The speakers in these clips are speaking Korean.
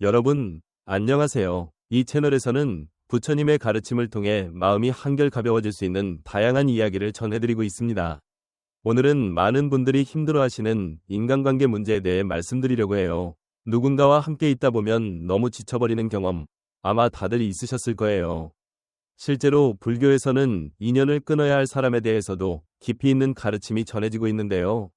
여러분, 안녕하세요. 이 채널에서는 부처님의 가르침을 통해 마음이 한결 가벼워질 수 있는 다양한 이야기를 전해드리고 있습니다. 오늘은 많은 분들이 힘들어하시는 인간관계 문제에 대해 말씀드리려고 해요. 누군가와 함께 있다 보면 너무 지쳐버리는 경험, 아마 다들 있으셨을 거예요. 실제로 불교에서는 인연을 끊어야 할 사람에 대해서도 깊이 있는 가르침이 전해지고 있는데요.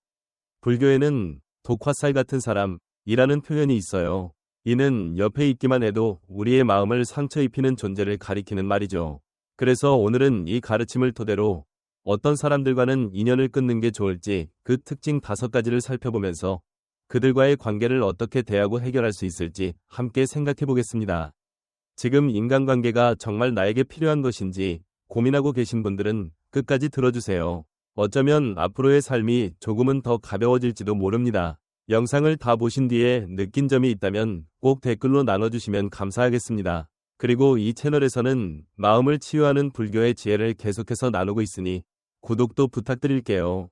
불교에는 독화살 같은 사람이라는 표현이 있어요. 이는 옆에 있기만 해도 우리의 마음을 상처 입히는 존재를 가리키는 말이죠. 그래서 오늘은 이 가르침을 토대로 어떤 사람들과는 인연을 끊는 게 좋을지 그 특징 5가지를 살펴보면서 그들과의 관계를 어떻게 대하고 해결할 수 있을지 함께 생각해 보겠습니다. 지금 인간관계가 정말 나에게 필요한 것인지 고민하고 계신 분들은 끝까지 들어주세요. 어쩌면 앞으로의 삶이 조금은 더 가벼워질지도 모릅니다. 영상을 다 보신 뒤에 느낀 점이 있다면 꼭 댓글로 나눠주시면 감사하겠습니다. 그리고 이 채널에서는 마음을 치유하는 불교의 지혜를 계속해서 나누고 있으니 구독도 부탁드릴게요.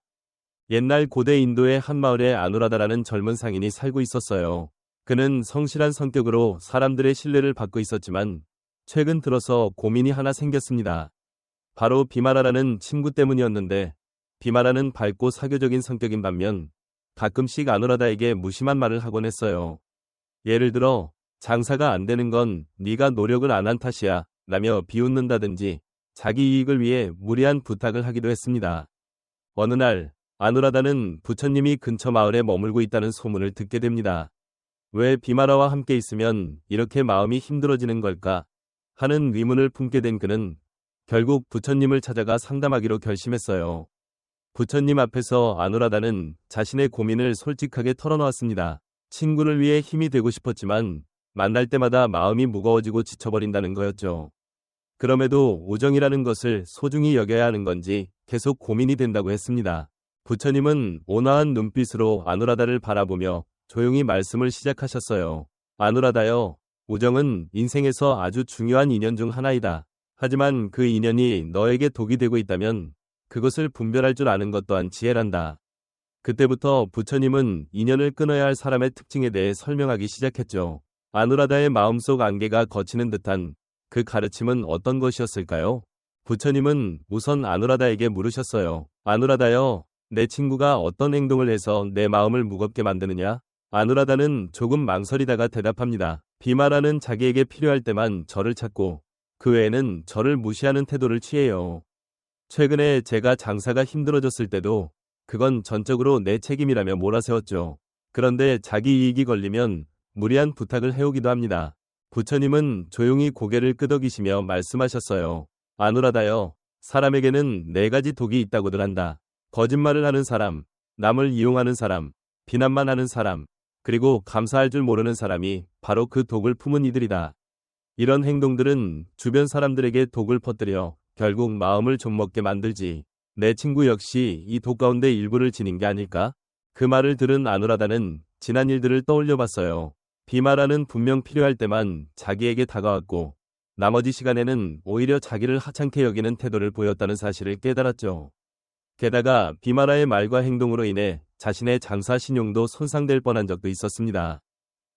옛날 고대 인도의 한 마을에 아누라다라는 젊은 상인이 살고 있었어요. 그는 성실한 성격으로 사람들의 신뢰를 받고 있었지만 최근 들어서 고민이 하나 생겼습니다. 바로 비마라라는 친구 때문이었는데, 비마라는 밝고 사교적인 성격인 반면 가끔씩 아누라다에게 무심한 말을 하곤 했어요. 예를 들어 장사가 안 되는 건 네가 노력을 안 한 탓이야 라며 비웃는다든지 자기 이익을 위해 무리한 부탁을 하기도 했습니다. 어느 날 아누라다는 부처님이 근처 마을에 머물고 있다는 소문을 듣게 됩니다. 왜 비마라와 함께 있으면 이렇게 마음이 힘들어지는 걸까 하는 의문을 품게 된 그는 결국 부처님을 찾아가 상담하기로 결심했어요. 부처님 앞에서 아누라다는 자신의 고민을 솔직하게 털어놓았습니다. 친구를 위해 힘이 되고 싶었지만 만날 때마다 마음이 무거워지고 지쳐버린다는 거였죠. 그럼에도 우정이라는 것을 소중히 여겨야 하는 건지 계속 고민이 된다고 했습니다. 부처님은 온화한 눈빛으로 아누라다를 바라보며 조용히 말씀을 시작하셨어요. 아누라다여, 우정은 인생에서 아주 중요한 인연 중 하나이다. 하지만 그 인연이 너에게 독이 되고 있다면 그것을 분별할 줄 아는 것 또한 지혜란다. 그때부터 부처님은 인연을 끊어야 할 사람의 특징에 대해 설명하기 시작했죠. 아누라다의 마음속 안개가 걷히는 듯한 그 가르침은 어떤 것이었을까요? 부처님은 우선 아누라다에게 물으셨어요. 아누라다여, 내 친구가 어떤 행동을 해서 내 마음을 무겁게 만드느냐? 아누라다는 조금 망설이다가 대답합니다. 비마라는 자기에게 필요할 때만 저를 찾고 그 외에는 저를 무시하는 태도를 취해요. 최근에 제가 장사가 힘들어졌을 때도 그건 전적으로 내 책임이라며 몰아세웠죠. 그런데 자기 이익이 걸리면 무리한 부탁을 해오기도 합니다. 부처님은 조용히 고개를 끄덕이시며 말씀하셨어요. 아누라다여, 사람에게는 4가지 독이 있다고들 한다. 거짓말을 하는 사람, 남을 이용하는 사람, 비난만 하는 사람, 그리고 감사할 줄 모르는 사람이 바로 그 독을 품은 이들이다. 이런 행동들은 주변 사람들에게 독을 퍼뜨려 결국 마음을 좀먹게 만들지. 내 친구 역시 이 독 가운데 일부를 지닌 게 아닐까? 그 말을 들은 아누라다는 지난 일들을 떠올려 봤어요. 비마라는 분명 필요할 때만 자기에게 다가왔고 나머지 시간에는 오히려 자기를 하찮게 여기는 태도를 보였다는 사실을 깨달았죠. 게다가 비마라의 말과 행동으로 인해 자신의 장사 신용도 손상될 뻔한 적도 있었습니다.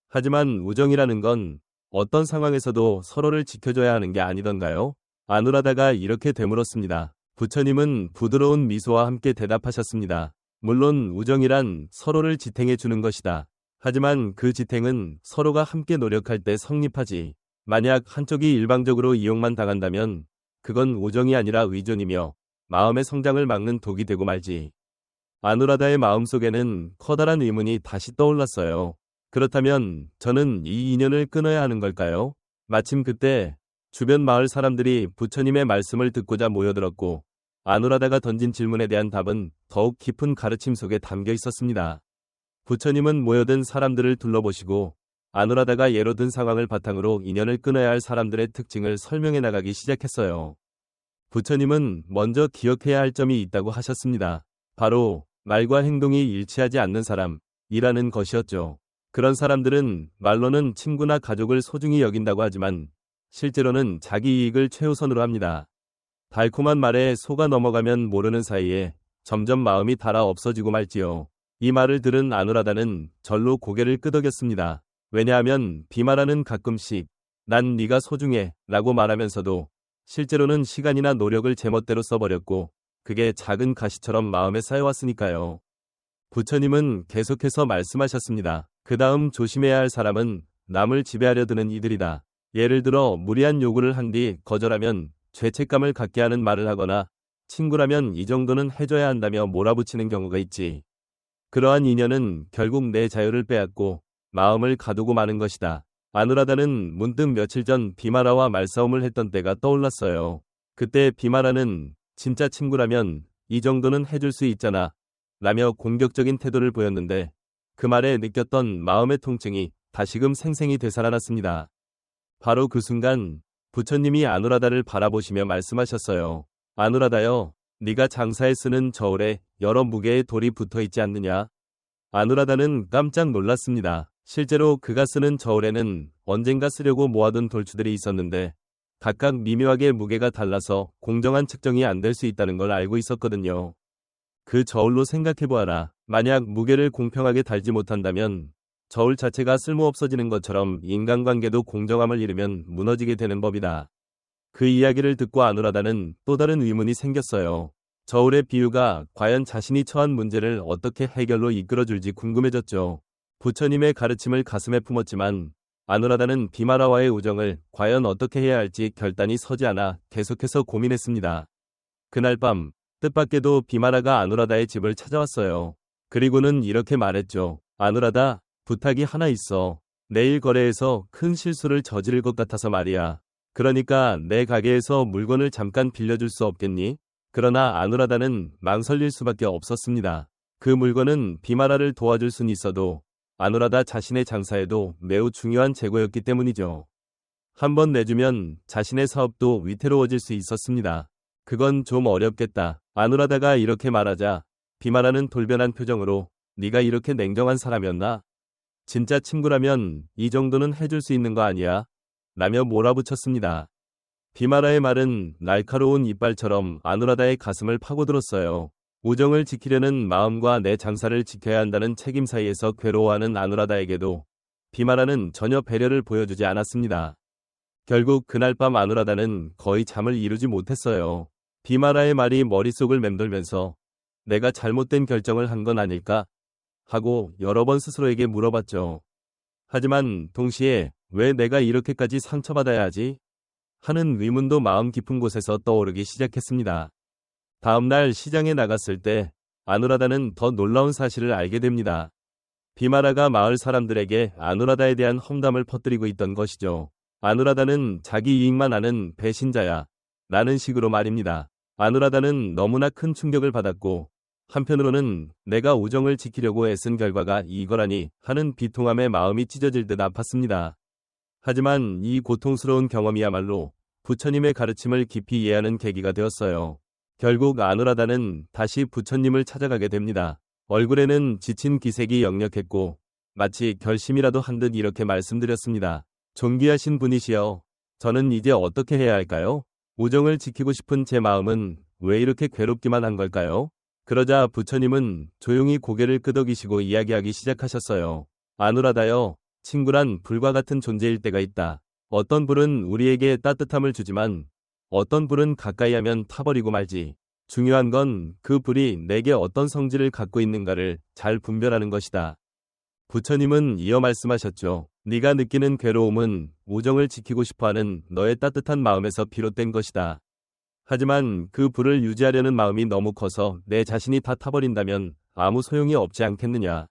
하지만 우정이라는 건 어떤 상황에서도 서로를 지켜줘야 하는 게 아니던가요? 아누라다가 이렇게 되물었습니다. 부처님은 부드러운 미소와 함께 대답하셨습니다. 물론 우정이란 서로를 지탱해 주는 것이다. 하지만 그 지탱은 서로가 함께 노력할 때 성립하지. 만약 한쪽이 일방적으로 이용만 당한다면 그건 우정이 아니라 의존이며 마음의 성장을 막는 독이 되고 말지. 아누라다의 마음속에는 커다란 의문이 다시 떠올랐어요. 그렇다면 저는 이 인연을 끊어야 하는 걸까요? 마침 그때 주변 마을 사람들이 부처님의 말씀을 듣고자 모여들었고 아누라다가 던진 질문에 대한 답은 더욱 깊은 가르침 속에 담겨 있었습니다. 부처님은 모여든 사람들을 둘러보시고 아누라다가 예로 든 상황을 바탕으로 인연을 끊어야 할 사람들의 특징을 설명해 나가기 시작했어요. 부처님은 먼저 기억해야 할 점이 있다고 하셨습니다. 바로 말과 행동이 일치하지 않는 사람이라는 것이었죠. 그런 사람들은 말로는 친구나 가족을 소중히 여긴다고 하지만 실제로는 자기 이익을 최우선으로 합니다. 달콤한 말에 속아 넘어가면 모르는 사이에 점점 마음이 닳아 없어지고 말지요. 이 말을 들은 아누라다는 절로 고개를 끄덕였습니다. 왜냐하면 비마라는 가끔씩 난 네가 소중해 라고 말하면서도 실제로는 시간이나 노력을 제멋대로 써버렸고 그게 작은 가시처럼 마음에 쌓여왔으니까요. 부처님은 계속해서 말씀하셨습니다. 그 다음 조심해야 할 사람은 남을 지배하려 드는 이들이다. 예를 들어 무리한 요구를 한 뒤 거절하면 죄책감을 갖게 하는 말을 하거나 친구라면 이 정도는 해줘야 한다며 몰아붙이는 경우가 있지. 그러한 인연은 결국 내 자유를 빼앗고 마음을 가두고 마는 것이다. 아누라다는 문득 며칠 전 비마라와 말싸움을 했던 때가 떠올랐어요. 그때 비마라는 진짜 친구라면 이 정도는 해줄 수 있잖아 라며 공격적인 태도를 보였는데 그 말에 느꼈던 마음의 통증이 다시금 생생히 되살아났습니다. 바로 그 순간 부처님이 아누라다를 바라보시며 말씀하셨어요. 아누라다여, 네가 장사에 쓰는 저울에 여러 무게의 돌이 붙어 있지 않느냐? 아누라다는 깜짝 놀랐습니다. 실제로 그가 쓰는 저울에는 언젠가 쓰려고 모아둔 돌추들이 있었는데 각각 미묘하게 무게가 달라서 공정한 측정이 안 될 수 있다는 걸 알고 있었거든요. 그 저울로 생각해보아라. 만약 무게를 공평하게 달지 못한다면 저울 자체가 쓸모없어지는 것처럼 인간관계도 공정함을 잃으면 무너지게 되는 법이다. 그 이야기를 듣고 아누라다는 또 다른 의문이 생겼어요. 저울의 비유가 과연 자신이 처한 문제를 어떻게 해결로 이끌어줄지 궁금해졌죠. 부처님의 가르침을 가슴에 품었지만 아누라다는 비마라와의 우정을 과연 어떻게 해야 할지 결단이 서지 않아 계속해서 고민했습니다. 그날 밤 뜻밖에도 비마라가 아누라다의 집을 찾아왔어요. 그리고는 이렇게 말했죠. 아누라다, 부탁이 하나 있어. 내일 거래에서 큰 실수를 저지를 것 같아서 말이야. 그러니까 내 가게에서 물건을 잠깐 빌려줄 수 없겠니? 그러나 아누라다는 망설일 수밖에 없었습니다. 그 물건은 비마라를 도와줄 순 있어도 아누라다 자신의 장사에도 매우 중요한 재고였기 때문이죠. 한번 내주면 자신의 사업도 위태로워질 수 있었습니다. 그건 좀 어렵겠다. 아누라다가 이렇게 말하자 비마라는 돌변한 표정으로 네가 이렇게 냉정한 사람이었나? 진짜 친구라면 이 정도는 해줄 수 있는 거 아니야? 라며 몰아붙였습니다. 비마라의 말은 날카로운 이빨처럼 아누라다의 가슴을 파고들었어요. 우정을 지키려는 마음과 내 장사를 지켜야 한다는 책임 사이에서 괴로워하는 아누라다에게도 비마라는 전혀 배려를 보여주지 않았습니다. 결국 그날 밤 아누라다는 거의 잠을 이루지 못했어요. 비마라의 말이 머릿속을 맴돌면서 내가 잘못된 결정을 한 건 아닐까? 하고 여러 번 스스로에게 물어봤죠. 하지만 동시에 왜 내가 이렇게까지 상처받아야 하지? 하는 의문도 마음 깊은 곳에서 떠오르기 시작했습니다. 다음날 시장에 나갔을 때 아누라다는 더 놀라운 사실을 알게 됩니다. 비마라가 마을 사람들에게 아누라다에 대한 험담을 퍼뜨리고 있던 것이죠. 아누라다는 자기 이익만 아는 배신자야 라는 식으로 말입니다. 아누라다는 너무나 큰 충격을 받았고 한편으로는 내가 우정을 지키려고 애쓴 결과가 이거라니 하는 비통함에 마음이 찢어질 듯 아팠습니다. 하지만 이 고통스러운 경험이야말로 부처님의 가르침을 깊이 이해하는 계기가 되었어요. 결국 아누라다는 다시 부처님을 찾아가게 됩니다. 얼굴에는 지친 기색이 역력했고 마치 결심이라도 한 듯 이렇게 말씀드렸습니다. 존귀하신 분이시여, 저는 이제 어떻게 해야 할까요? 우정을 지키고 싶은 제 마음은 왜 이렇게 괴롭기만 한 걸까요? 그러자 부처님은 조용히 고개를 끄덕이시고 이야기하기 시작하셨어요. 아누라다여, 친구란 불과 같은 존재일 때가 있다. 어떤 불은 우리에게 따뜻함을 주지만 어떤 불은 가까이 하면 타버리고 말지. 중요한 건 그 불이 내게 어떤 성질을 갖고 있는가를 잘 분별하는 것이다. 부처님은 이어 말씀하셨죠. 네가 느끼는 괴로움은 우정을 지키고 싶어하는 너의 따뜻한 마음에서 비롯된 것이다. 하지만 그 불을 유지하려는 마음이 너무 커서 내 자신이 다 타버린다면 아무 소용이 없지 않겠느냐.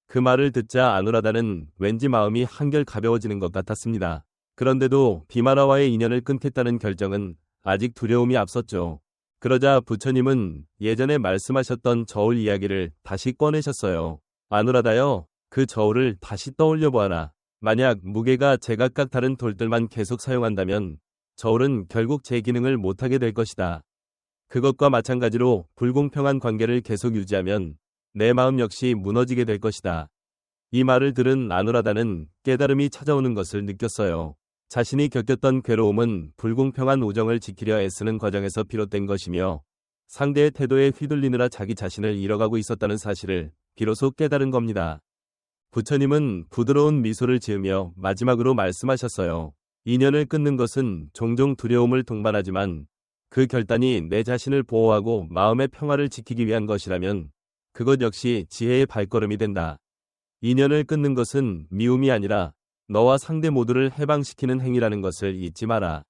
그 말을 듣자 아누라다는 왠지 마음이 한결 가벼워지는 것 같았습니다. 그런데도 비마라와의 인연을 끊겠다는 결정은 아직 두려움이 앞섰죠. 그러자 부처님은 예전에 말씀하셨던 저울 이야기를 다시 꺼내셨어요. 아누라다여, 그 저울을 다시 떠올려 보아라. 만약 무게가 제각각 다른 돌들만 계속 사용한다면 저울은 결국 제 기능을 못하게 될 것이다. 그것과 마찬가지로 불공평한 관계를 계속 유지하면 내 마음 역시 무너지게 될 것이다. 이 말을 들은 아누라다는 깨달음이 찾아오는 것을 느꼈어요. 자신이 겪었던 괴로움은 불공평한 우정을 지키려 애쓰는 과정에서 비롯된 것이며 상대의 태도에 휘둘리느라 자기 자신을 잃어가고 있었다는 사실을 비로소 깨달은 겁니다. 부처님은 부드러운 미소를 지으며 마지막으로 말씀하셨어요. 인연을 끊는 것은 종종 두려움을 동반하지만 그 결단이 내 자신을 보호하고 마음의 평화를 지키기 위한 것이라면 그것 역시 지혜의 발걸음이 된다. 인연을 끊는 것은 미움이 아니라 너와 상대 모두를 해방시키는 행위라는 것을 잊지 마라.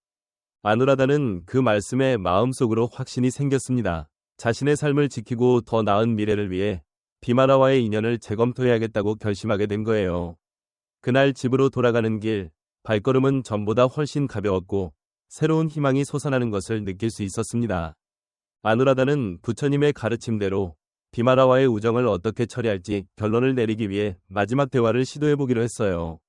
아누라다는 그 말씀에 마음속으로 확신이 생겼습니다. 자신의 삶을 지키고 더 나은 미래를 위해 비마라와의 인연을 재검토해야겠다고 결심하게 된 거예요. 그날 집으로 돌아가는 길, 발걸음은 전보다 훨씬 가벼웠고 새로운 희망이 솟아나는 것을 느낄 수 있었습니다. 아누라다는 부처님의 가르침대로 비마라와의 우정을 어떻게 처리할지 결론을 내리기 위해 마지막 대화를 시도해보기로 했어요.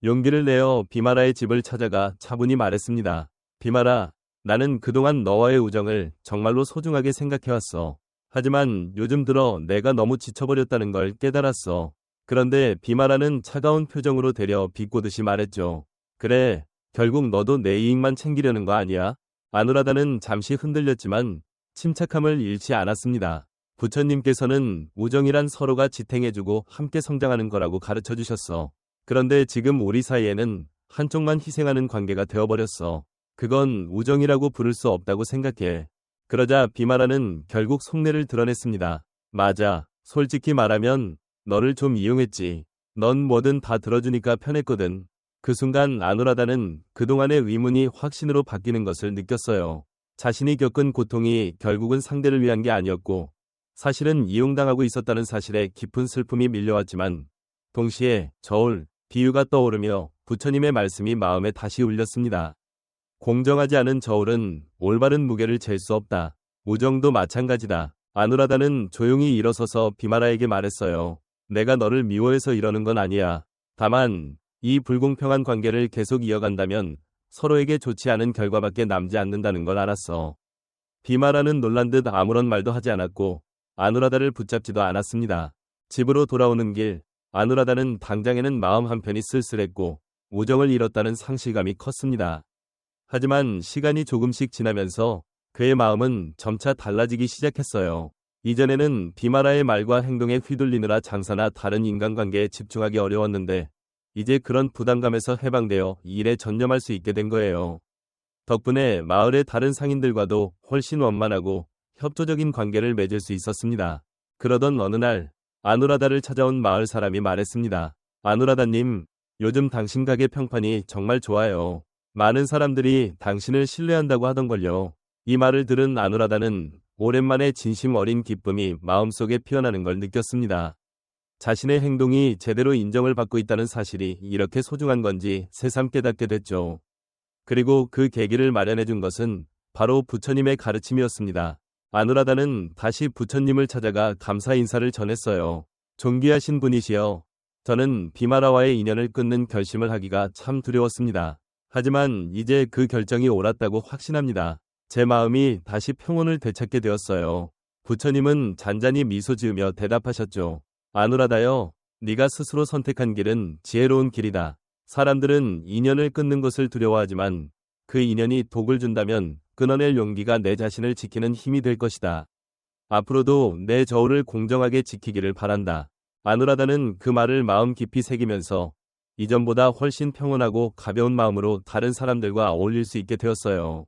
용기를 내어 비마라의 집을 찾아가 차분히 말했습니다. 비마라, 나는 그동안 너와의 우정을 정말로 소중하게 생각해왔어. 하지만 요즘 들어 내가 너무 지쳐버렸다는 걸 깨달았어. 그런데 비마라는 차가운 표정으로 대려 비꼬듯이 말했죠. 그래, 결국 너도 내 이익만 챙기려는 거 아니야? 아누라다는 잠시 흔들렸지만 침착함을 잃지 않았습니다. 부처님께서는 우정이란 서로가 지탱해주고 함께 성장하는 거라고 가르쳐 주셨어. 그런데 지금 우리 사이에는 한쪽만 희생하는 관계가 되어버렸어. 그건 우정이라고 부를 수 없다고 생각해. 그러자 비마라는 결국 속내를 드러냈습니다. 맞아. 솔직히 말하면 너를 좀 이용했지. 넌 뭐든 다 들어주니까 편했거든. 그 순간 아누라다는 그동안의 의문이 확신으로 바뀌는 것을 느꼈어요. 자신이 겪은 고통이 결국은 상대를 위한 게 아니었고 사실은 이용당하고 있었다는 사실에 깊은 슬픔이 밀려왔지만 동시에 저울, 비유가 떠오르며 부처님의 말씀이 마음에 다시 울렸습니다. 공정하지 않은 저울은 올바른 무게를 잴 수 없다. 우정도 마찬가지다. 아누라다는 조용히 일어서서 비마라에게 말했어요. 내가 너를 미워해서 이러는 건 아니야. 다만 이 불공평한 관계를 계속 이어간다면 서로에게 좋지 않은 결과밖에 남지 않는다는 걸 알았어. 비마라는 놀란 듯 아무런 말도 하지 않았고 아누라다를 붙잡지도 않았습니다. 집으로 돌아오는 길, 아누라다는 당장에는 마음 한편이 쓸쓸했고 우정을 잃었다는 상실감이 컸습니다. 하지만 시간이 조금씩 지나면서 그의 마음은 점차 달라지기 시작했어요. 이전에는 비마라의 말과 행동에 휘둘리느라 장사나 다른 인간관계에 집중하기 어려웠는데 이제 그런 부담감에서 해방되어 일에 전념할 수 있게 된 거예요. 덕분에 마을의 다른 상인들과도 훨씬 원만하고 협조적인 관계를 맺을 수 있었습니다. 그러던 어느 날 아누라다를 찾아온 마을 사람이 말했습니다. 아누라다님, 요즘 당신 가게 평판이 정말 좋아요. 많은 사람들이 당신을 신뢰한다고 하던걸요. 이 말을 들은 아누라다는 오랜만에 진심 어린 기쁨이 마음속에 피어나는 걸 느꼈습니다. 자신의 행동이 제대로 인정을 받고 있다는 사실이 이렇게 소중한 건지 새삼 깨닫게 됐죠. 그리고 그 계기를 마련해 준 것은 바로 부처님의 가르침이었습니다. 아누라다는 다시 부처님을 찾아가 감사 인사를 전했어요. 존귀하신 분이시여, 저는 비마라와의 인연을 끊는 결심을 하기가 참 두려웠습니다. 하지만 이제 그 결정이 옳았다고 확신합니다. 제 마음이 다시 평온을 되찾게 되었어요. 부처님은 잔잔히 미소 지으며 대답하셨죠. 아누라다여, 네가 스스로 선택한 길은 지혜로운 길이다. 사람들은 인연을 끊는 것을 두려워하지만 그 인연이 독을 준다면 끊어낼 용기가 내 자신을 지키는 힘이 될 것이다. 앞으로도 내 저울을 공정하게 지키기를 바란다. 아누라다는 그 말을 마음 깊이 새기면서 이전보다 훨씬 평온하고 가벼운 마음으로 다른 사람들과 어울릴 수 있게 되었어요.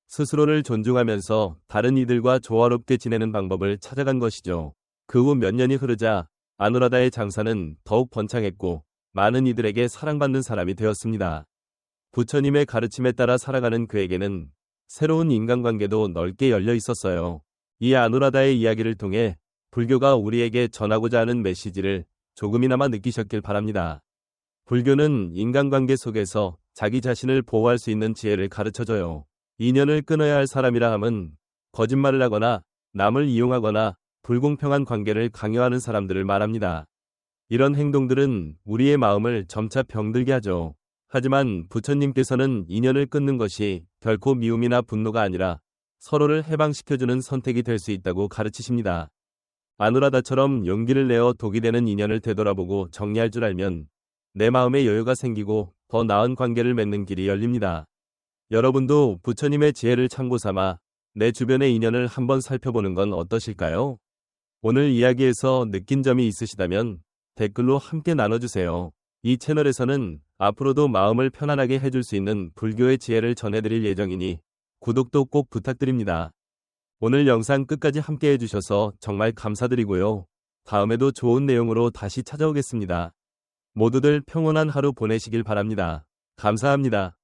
스스로를 존중하면서 다른 이들과 조화롭게 지내는 방법을 찾아간 것이죠. 그 후 몇 년이 흐르자 아누라다의 장사는 더욱 번창했고 많은 이들에게 사랑받는 사람이 되었습니다. 부처님의 가르침에 따라 살아가는 그에게는 새로운 인간관계도 넓게 열려 있었어요. 이 아누라다의 이야기를 통해 불교가 우리에게 전하고자 하는 메시지를 조금이나마 느끼셨길 바랍니다. 불교는 인간관계 속에서 자기 자신을 보호할 수 있는 지혜를 가르쳐줘요. 인연을 끊어야 할 사람이라 함은 거짓말을 하거나 남을 이용하거나 불공평한 관계를 강요하는 사람들을 말합니다. 이런 행동들은 우리의 마음을 점차 병들게 하죠. 하지만 부처님께서는 인연을 끊는 것이 결코 미움이나 분노가 아니라 서로를 해방시켜주는 선택이 될 수 있다고 가르치십니다. 아누라다처럼 용기를 내어 독이 되는 인연을 되돌아보고 정리할 줄 알면 내 마음에 여유가 생기고 더 나은 관계를 맺는 길이 열립니다. 여러분도 부처님의 지혜를 참고 삼아 내 주변의 인연을 한번 살펴보는 건 어떠실까요? 오늘 이야기에서 느낀 점이 있으시다면 댓글로 함께 나눠주세요. 이 채널에서는 앞으로도 마음을 편안하게 해줄 수 있는 불교의 지혜를 전해드릴 예정이니 구독도 꼭 부탁드립니다. 오늘 영상 끝까지 함께 해주셔서 정말 감사드리고요. 다음에도 좋은 내용으로 다시 찾아오겠습니다. 모두들 평온한 하루 보내시길 바랍니다. 감사합니다.